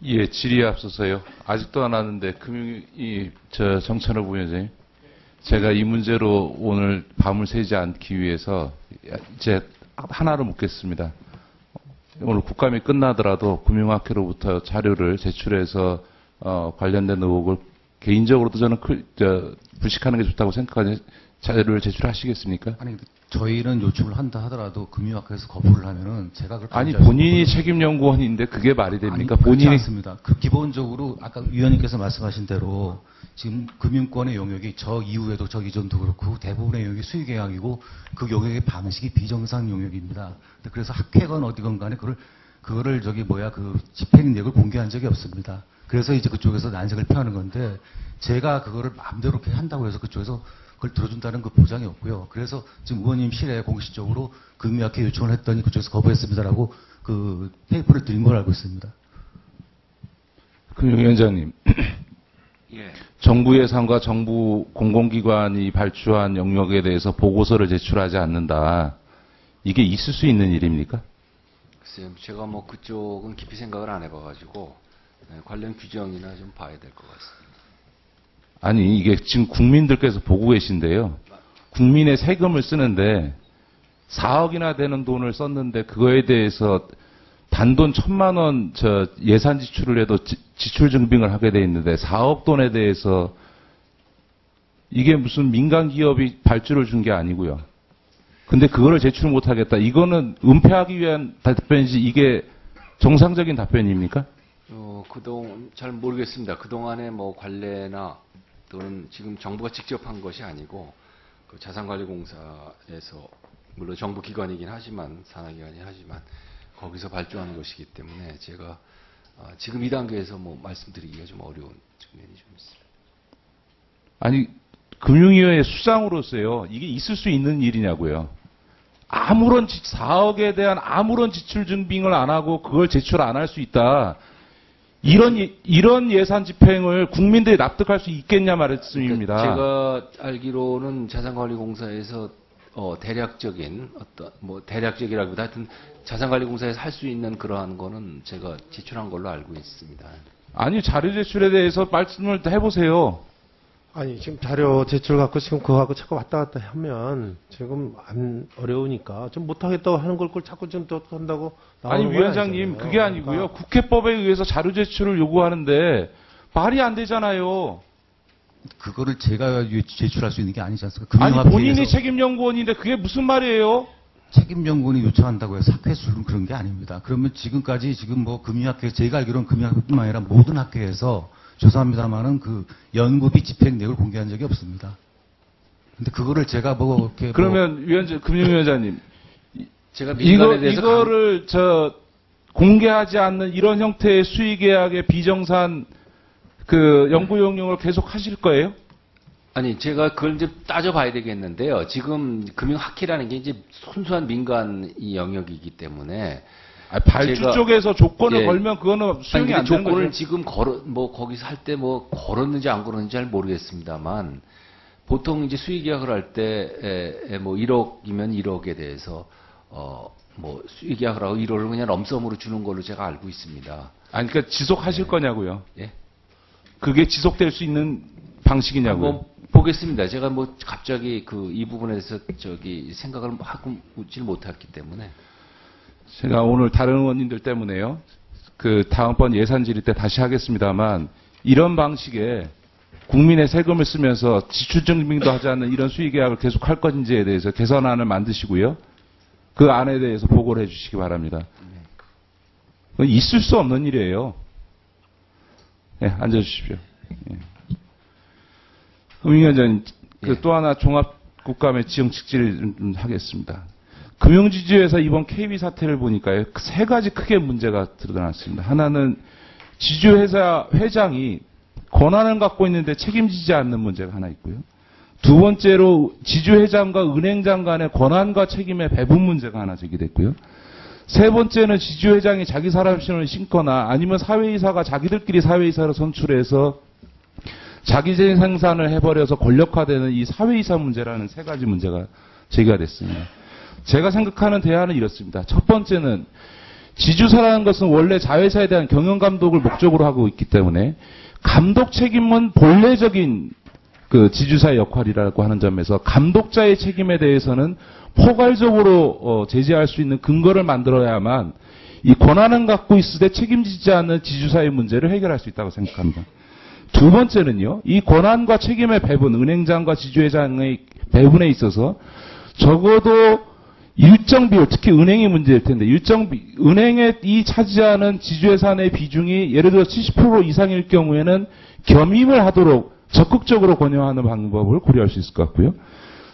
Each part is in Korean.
예, 질의에 앞서서요. 아직도 안 왔는데 정찬호 부위원장님, 제가 이 문제로 오늘 밤을 새지 않기 위해서 이제 하나로 묻겠습니다. 오늘 국감이 끝나더라도 금융학회로부터 자료를 제출해서 관련된 의혹을 개인적으로도 저는 불식하는 게 좋다고 생각하는 자료를 제출하시겠습니까? 아니, 저희는 요청을 한다 하더라도 금융학회에서 거부를 하면은 제가 그렇게 아니, 본인이 책임연구원인데 그게 말이 됩니까? 아니, 본인이 않습니다. 기본적으로 아까 위원님께서 말씀하신 대로 지금 금융권의 영역이 저 이후에도 저 이전도 그렇고 대부분의 영역이 수의계약이고 그 영역의 방식이 비정상 영역입니다. 그래서 학회건 어디건 간에 그거를 집행력을 공개한 적이 없습니다. 그래서 이제 그쪽에서 난색을 표하는 건데 제가 그거를 마음대로 이렇게 한다고 해서 그쪽에서 그걸 들어준다는 그 보장이 없고요. 그래서 지금 의원님실에 공식적으로 금융학회 요청을 했더니 그쪽에서 거부했습니다라고 그 페이퍼를 드린 걸 알고 있습니다. 금융위원장님. 예. 정부 예산과 정부 공공기관이 발주한 영역에 대해서 보고서를 제출하지 않는다. 이게 있을 수 있는 일입니까? 글쎄요, 제가 그쪽은 깊이 생각을 안 해봐가지고 관련 규정이나 좀 봐야 될 것 같습니다. 아니, 이게 지금 국민들께서 보고 계신데요. 국민의 세금을 쓰는데 4억이나 되는 돈을 썼는데 그거에 대해서 단돈 1,000만 원 예산 지출을 해도 지출 증빙을 하게 돼 있는데 4억 돈에 대해서 이게 무슨 민간 기업이 발주를 준 게 아니고요. 근데 그거를 제출 못 하겠다. 이거는 은폐하기 위한 답변이지 이게 정상적인 답변입니까? 잘 모르겠습니다. 그동안에 관례나 또는 지금 정부가 직접 한 것이 아니고 그 자산관리공사에서 물론 정부 기관이긴 하지만 산하기관이긴 하지만 거기서 발주하는 것이기 때문에 제가 지금 이 단계에서 말씀드리기가 좀 어려운 측면이 좀 있습니다. 아니, 금융위원회 수장으로서요. 이게 있을 수 있는 일이냐고요. 4억에 대한 아무런 지출 증빙을 안 하고 그걸 제출 안 할 수 있다. 이런 예산 집행을 국민들이 납득할 수 있겠냐 말씀입니다. 그러니까 제가 알기로는 자산관리공사에서 대략적인 대략적이라기보다 하여튼 자산관리공사에서 할 수 있는 그러한 거는 제가 제출한 걸로 알고 있습니다. 아니, 자료 제출에 대해서 말씀을 해보세요. 아니, 지금 자료 제출 갖고 지금 그거 갖고 자꾸 왔다 갔다 하면 지금 안 어려우니까 좀 못하겠다고 하는 걸 자꾸 좀 또 한다고 나오는 아니, 위원장님, 그게 아니고요. 그러니까 국회법에 의해서 자료 제출을 요구하는데 말이 안 되잖아요. 그거를 제가 제출할 수 있는 게 아니지 않습니까? 아니, 본인이 책임연구원인데 그게 무슨 말이에요? 책임연구원이 요청한다고 해서 학회 수준 그런 게 아닙니다. 그러면 지금까지 금융학회, 제가 알기로는 금융학회뿐만 아니라 모든 학회에서 죄송합니다만은 그 연구비 집행력을 공개한 적이 없습니다. 근데 그거를 제가 그러면 금융위원장님. 제가 민간에 대해서 이거를 공개하지 않는 이런 형태의 수의계약의 비정산 연구용역을 계속 하실 거예요? 아니, 제가 그걸 이제 따져봐야 되겠는데요. 지금 금융학회라는 게 이제 순수한 민간 영역이기 때문에. 발주 쪽에서 조건을 예, 걸면 그거는 수용이 안 되는 조건을 거죠. 지금 거기서 할 때 걸었는지 안 걸었는지 잘 모르겠습니다만, 보통 이제 수의계약을 할 때, 1억이면 1억에 대해서, 수의계약을 하고 1억을 그냥 럼썸으로 주는 걸로 제가 알고 있습니다. 아니, 그러니까 지속하실 거냐고요. 예? 그게 지속될 수 있는 방식이냐고요. 보겠습니다. 제가 갑자기 이 부분에서 생각을 하고 묻질 못했기 때문에. 제가 오늘 다른 의원님들 때문에요. 다음번 예산 질의 때 다시 하겠습니다만, 이런 방식의 국민의 세금을 쓰면서 지출 증빙도 하지 않는 이런 수의 계약을 계속 할 건지에 대해서 개선안을 만드시고요. 그 안에 대해서 보고를 해 주시기 바랍니다. 있을 수 없는 일이에요. 네, 앉아주십시오. 네. 금융위원장님, 또 하나 종합국감의 지형 직질을 좀 하겠습니다. 금융지주회사 이번 KB 사태를 보니까요, 세 가지 크게 문제가 드러났습니다. 하나는 지주회사 회장이 권한을 갖고 있는데 책임지지 않는 문제가 하나 있고요. 두 번째로 지주회장과 은행장 간의 권한과 책임의 배분 문제가 하나 제기됐고요. 세 번째는 지주회장이 자기 사람신을 신거나 아니면 사회이사가 자기들끼리 사회이사를 선출해서 자기재 생산을 해버려서 권력화되는 이 사회이사 문제라는 세 가지 문제가 제기가 됐습니다. 제가 생각하는 대안은 이렇습니다. 첫 번째는 지주사라는 것은 원래 자회사에 대한 경영 감독을 목적으로 하고 있기 때문에 감독 책임은 본래적인 그 지주사의 역할이라고 하는 점에서 감독자의 책임에 대해서는 포괄적으로 제재할 수 있는 근거를 만들어야만 이 권한을 갖고 있을 때 책임지지 않는 지주사의 문제를 해결할 수 있다고 생각합니다. 두 번째는요, 이 권한과 책임의 배분, 은행장과 지주회장의 배분에 있어서 적어도 일정 비율, 특히 은행이 문제일 텐데, 은행에 이 차지하는 지주회사 내 비중이 예를 들어 70% 이상일 경우에는 겸임을 하도록 적극적으로 권유하는 방법을 고려할 수 있을 것 같고요.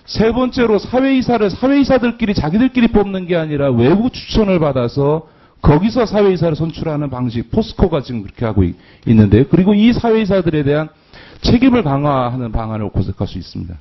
세 번째로 사회이사를 사회이사들끼리 자기들끼리 뽑는 게 아니라 외부 추천을 받아서 거기서 사회이사를 선출하는 방식, 포스코가 지금 그렇게 하고 있는데요. 그리고 이 사회이사들에 대한 책임을 강화하는 방안을 고색할 수 있습니다.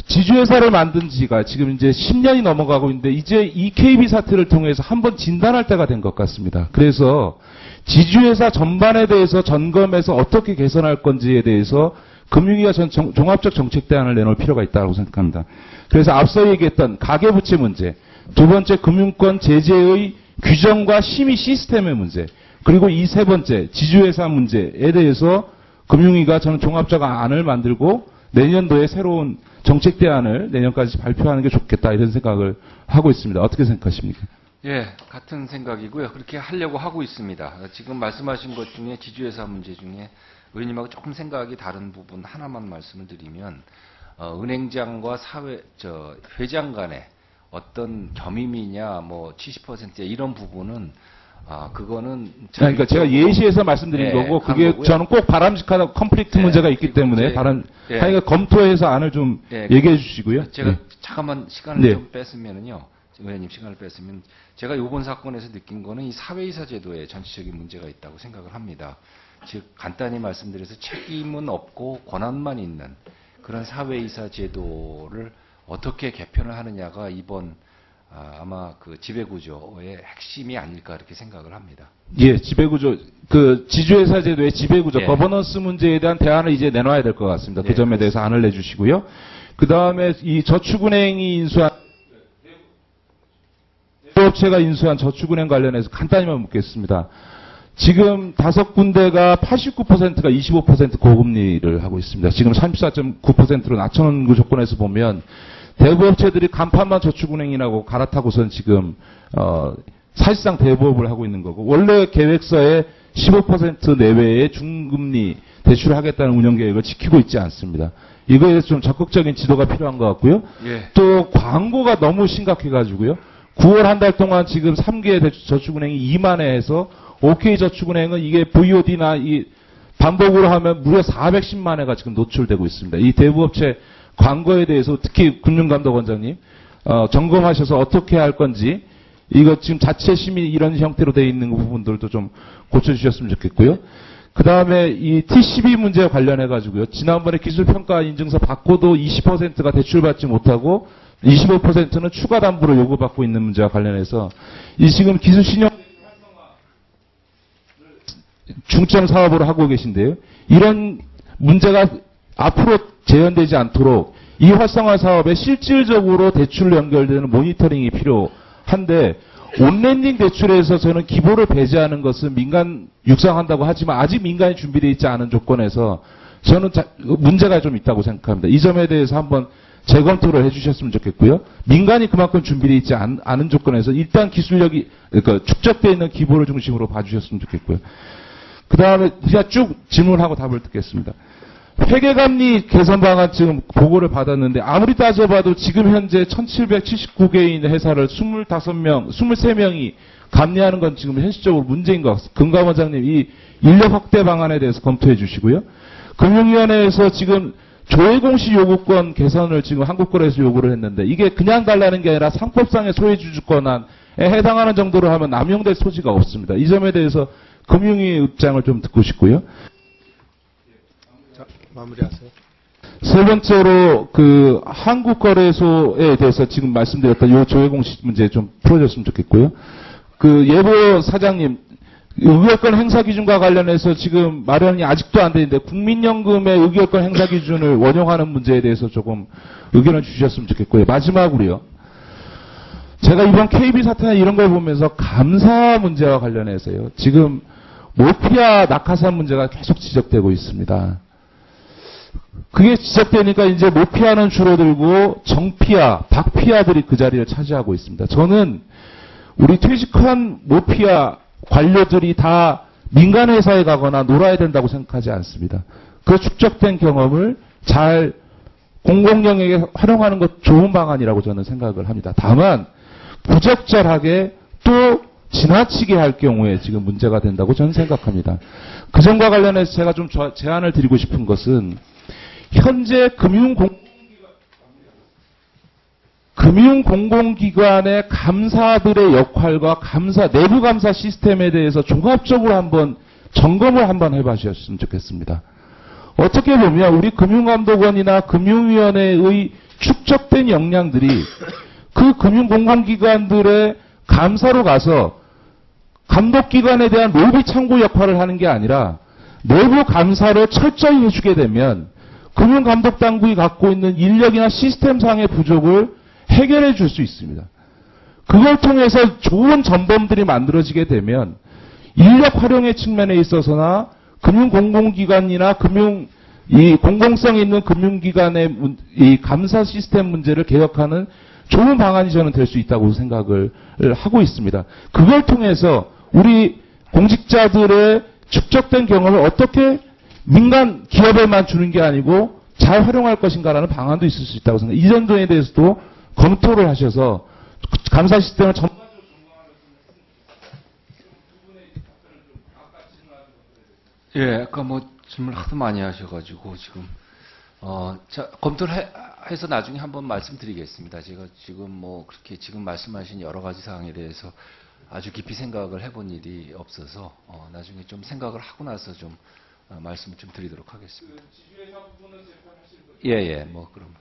지주회사를 만든 지가 지금 이제 10년이 넘어가고 있는데 이제 이 KB 사태를 통해서 한번 진단할 때가 된 것 같습니다. 그래서 지주회사 전반에 대해서 점검해서 어떻게 개선할 건지에 대해서 금융위가 종합적 정책 대안을 내놓을 필요가 있다고 생각합니다. 그래서 앞서 얘기했던 가계부채 문제, 두 번째 금융권 제재의 규정과 심의 시스템의 문제, 그리고 이 세 번째 지주회사 문제에 대해서 금융위가 저는 종합적 안을 만들고 내년도에 새로운 정책 대안을 내년까지 발표하는 게 좋겠다 이런 생각을 하고 있습니다. 어떻게 생각하십니까? 예, 같은 생각이고요. 그렇게 하려고 하고 있습니다. 지금 말씀하신 것 중에 지주회사 문제 중에 의원님하고 조금 생각이 다른 부분 하나만 말씀을 드리면 은행장과 회장 간의 어떤 겸임이냐 뭐 70%냐 이런 부분은 그거는 그러니까 제가 예시해서 말씀드린 거고 그게 거고요. 저는 꼭 바람직하다 컴플릭트 문제가 있기 때문에 하여간 검토해서 안을 좀 얘기해 주시고요. 제가 잠깐만 시간을 좀 뺐으면은요. 의원님 시간을 뺐으면 제가 이번 사건에서 느낀 거는 이 사회이사 제도에 전체적인 문제가 있다고 생각을 합니다. 즉 간단히 말씀드려서 책임은 없고 권한만 있는 그런 사회이사 제도를 어떻게 개편을 하느냐가 이번 아마 그 지배구조의 핵심이 아닐까 이렇게 생각을 합니다. 예, 지배구조, 그 지주회사 제도의 지배구조, 거버넌스 문제에 대한 대안을 이제 내놔야 될 것 같습니다. 그 점에 대해서 안을 내주시고요. 그 다음에 이 저축은행이 인수한 대부업체가 인수한 저축은행 관련해서 간단히만 묻겠습니다. 지금 5군데가 89%가 25% 고금리를 하고 있습니다. 지금 34.9%로 낮춰놓은 그 조건에서 보면 대부업체들이 간판만 저축은행이라고 갈아타고선 지금 사실상 대부업을 하고 있는 거고 원래 계획서에 15% 내외의 중금리 대출을 하겠다는 운영계획을 지키고 있지 않습니다. 이거에 대해서 좀 적극적인 지도가 필요한 것 같고요. 또 광고가 너무 심각해가지고요. 9월 한 달 동안 지금 3개 저축은행이 2만 회에서 OK저축은행은 이게 VOD나 이 반복으로 하면 무려 410만 회가 지금 노출되고 있습니다. 이 대부업체 광고에 대해서 특히 금융감독원장님 점검하셔서 어떻게 할 건지 이거 지금 자체 심의 이런 형태로 되어 있는 부분들도 좀 고쳐주셨으면 좋겠고요. 그 다음에 이 T12 문제와 관련해 가지고요. 지난번에 기술평가 인증서 받고도 20%가 대출받지 못하고 25%는 추가 담보를 요구받고 있는 문제와 관련해서 이 지금 기술신용 중점 사업으로 하고 계신데요. 이런 문제가 앞으로 재현되지 않도록 이 활성화 사업에 실질적으로 대출로 연결되는 모니터링이 필요한데 온랜딩 대출에서 저는 기보를 배제하는 것은 민간 육성한다고 하지만 아직 민간이 준비되어 있지 않은 조건에서 저는 문제가 좀 있다고 생각합니다. 이 점에 대해서 한번 재검토를 해주셨으면 좋겠고요. 민간이 그만큼 준비되어 있지 않은 조건에서 일단 기술력이 그러니까 축적되어 있는 기보를 중심으로 봐주셨으면 좋겠고요. 그 다음에 그냥 쭉 질문하고 답을 듣겠습니다. 회계감리 개선 방안 지금 보고를 받았는데 아무리 따져봐도 지금 현재 1779개인 회사를 25명, 23명이 감리하는 건 지금 현실적으로 문제인 것 같습니다. 금감원장님 이 인력 확대 방안에 대해서 검토해 주시고요. 금융위원회에서 지금 조회공시 요구권 개선을 지금 한국거래에서 요구를 했는데 이게 그냥 달라는 게 아니라 상법상의 소외주주권에 해당하는 정도로 하면 남용될 소지가 없습니다. 이 점에 대해서 금융위의 입장을 좀 듣고 싶고요. 자, 마무리하세요. 세 번째로 그 한국거래소에 대해서 지금 말씀드렸던 이 조회공시 문제 좀 풀어줬으면 좋겠고요. 그 예보 사장님 의결권 행사 기준과 관련해서 지금 마련이 아직도 안 되는데 국민연금의 의결권 행사 기준을 원용하는 문제에 대해서 조금 의견을 주셨으면 좋겠고요. 마지막으로요. 제가 이번 KB 사태나 이런 걸 보면서 감사 문제와 관련해서요. 지금 모피아 낙하산 문제가 계속 지적되고 있습니다. 그게 지적되니까 이제 모피아는 줄어들고 정피아, 박피아들이 그 자리를 차지하고 있습니다. 저는 우리 퇴직한 모피아 관료들이 다 민간 회사에 가거나 놀아야 된다고 생각하지 않습니다. 그 축적된 경험을 잘 공공 영역에 활용하는 것 좋은 방안이라고 저는 생각을 합니다. 다만 부적절하게 또 지나치게 할 경우에 지금 문제가 된다고 저는 생각합니다. 그 점과 관련해서 제가 좀 제안을 드리고 싶은 것은 현재 금융공공기관의 감사들의 역할과 내부 감사 시스템에 대해서 종합적으로 한번 점검을 한번 해보셨으면 좋겠습니다. 어떻게 보면 우리 금융감독원이나 금융위원회의 축적된 역량들이 그 금융공공기관들의 감사로 가서 감독기관에 대한 로비 창구 역할을 하는 게 아니라 내부 감사를 철저히 해주게 되면 금융감독당국이 갖고 있는 인력이나 시스템상의 부족을 해결해 줄 수 있습니다. 그걸 통해서 좋은 전범들이 만들어지게 되면 인력 활용의 측면에 있어서나 금융공공기관이나 이 공공성 있는 금융기관의 이 감사 시스템 문제를 개혁하는 좋은 방안이 저는 될 수 있다고 생각을 하고 있습니다. 그걸 통해서 우리 공직자들의 축적된 경험을 어떻게 민간 기업에만 주는 게 아니고 잘 활용할 것인가라는 방안도 있을 수 있다고 생각합니다. 이 정도에 대해서도 검토를 하셔서 감사 시스템을 전반적으로 예, 아까 뭐 질문 하도 많이 하셔가지고 지금 검토를 해서 나중에 한번 말씀드리겠습니다. 제가 지금 뭐 그렇게 지금 말씀하신 여러 가지 사항에 대해서 아주 깊이 생각을 해본 일이 없어서 나중에 좀 생각을 하고 나서 좀 말씀을 좀 드리도록 하겠습니다. 예, 뭐 그럼.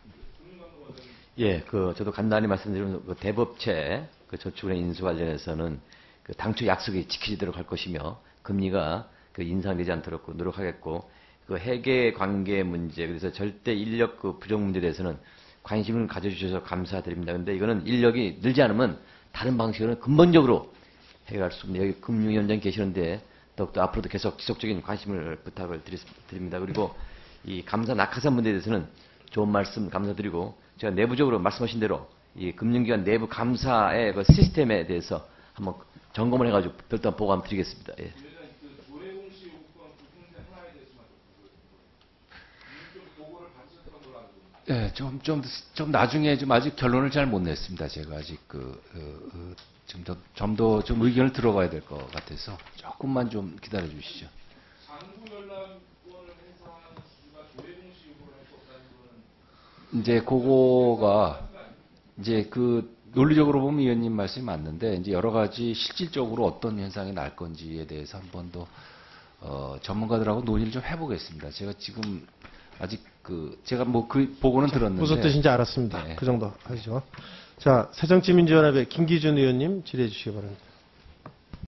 예, 저도 간단히 말씀드리면 그 대법체 그 저축은행 인수 관련해서는 그 당초 약속이 지켜지도록 할 것이며 금리가 그 인상되지 않도록 노력하겠고 그 회계 관계 문제 그래서 절대 인력 그 부족 문제에 대해서는 관심을 가져주셔서 감사드립니다. 그런데 이거는 인력이 늘지 않으면 다른 방식으로는 근본적으로 해결할 수 없습니다. 여기 금융위원장 계시는데 더욱더 앞으로도 계속 지속적인 관심을 부탁을 드립니다. 그리고 이 감사 낙하산 문제에 대해서는 좋은 말씀 감사드리고 제가 내부적으로 말씀하신 대로 이 금융기관 내부 감사의 그 시스템에 대해서 한번 점검을 해가지고 별도한 보고 한번 드리겠습니다. 예. 네, 좀 나중에 좀 아직 결론을 잘 못 냈습니다. 제가 아직 좀 더 의견을 들어봐야 될 것 같아서 조금만 좀 기다려 주시죠. 이제 그거가 이제 그 논리적으로 보면 위원님 말씀이 맞는데 이제 여러 가지 실질적으로 어떤 현상이 날 건지에 대해서 한 번 더 전문가들하고 논의를 좀 해보겠습니다. 제가 지금 아직 제가 뭐 그 보고는 들었는데 무슨 뜻인지 알았습니다. 네. 그 정도 하시죠. 자, 새정치민주연합의 김기준 의원님 질의해 주시기 바랍니다.